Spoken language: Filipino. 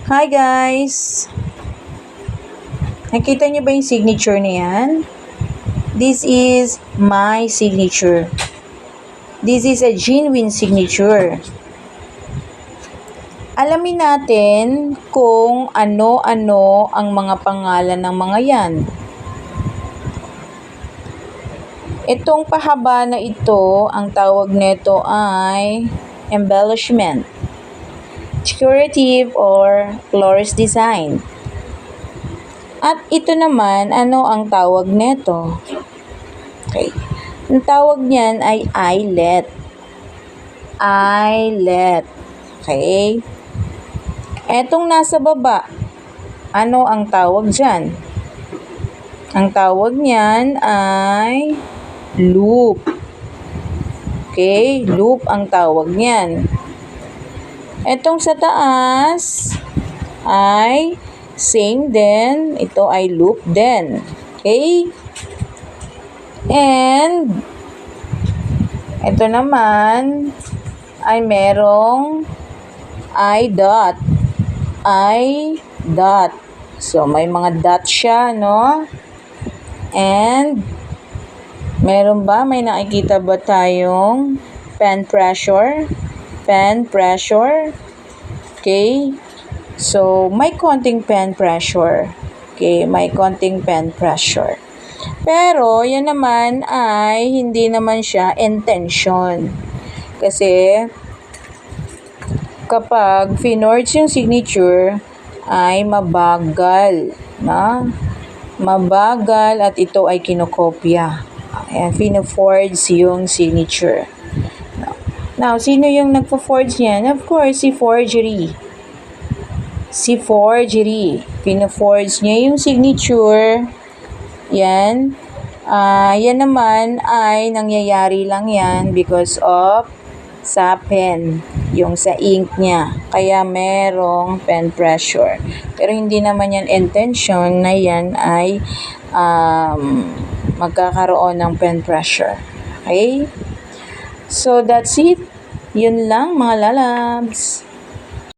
Hi guys! Nakita niyo ba yung signature na yan? This is my signature. This is a genuine signature. Alamin natin kung ano-ano ang mga pangalan ng mga yan. Itong pahaba na ito, ang tawag nito ay embellishment, decorative or florist design. At ito naman, ano ang tawag nito? Okay. Ang tawag niyan ay eyelet. Eyelet. Okay. Etong nasa baba, ano ang tawag dyan? Ang tawag niyan ay loop. Okay, loop ang tawag niyan. Etong sa taas ay same din. Ito ay loop din. Okay? And ito naman ay merong eye dot. Eye dot. So, may mga dot siya, no? And meron ba? May nakikita ba tayong pen pressure? Pen pressure. Okay? So, may konting pen pressure. Okay, may konting pen pressure. Pero, yan naman ay hindi naman siya intention. Kasi, kapag finorge yung signature, ay mabagal. Na? Mabagal at ito ay kinokopya. Ayan, fino-forge yung signature. Now, sino yung nagpo-forge niyan? Of course, si forgery. Si forgery. Pino-forge niya yung signature. Yan. Yan naman ay nangyayari lang yan because of sa pen. Yung sa ink niya. Kaya merong pen pressure. Pero hindi naman yan intention na yan ay magkakaroon ng pen pressure. Okay? So, that's it. Yun lang mga lalabs.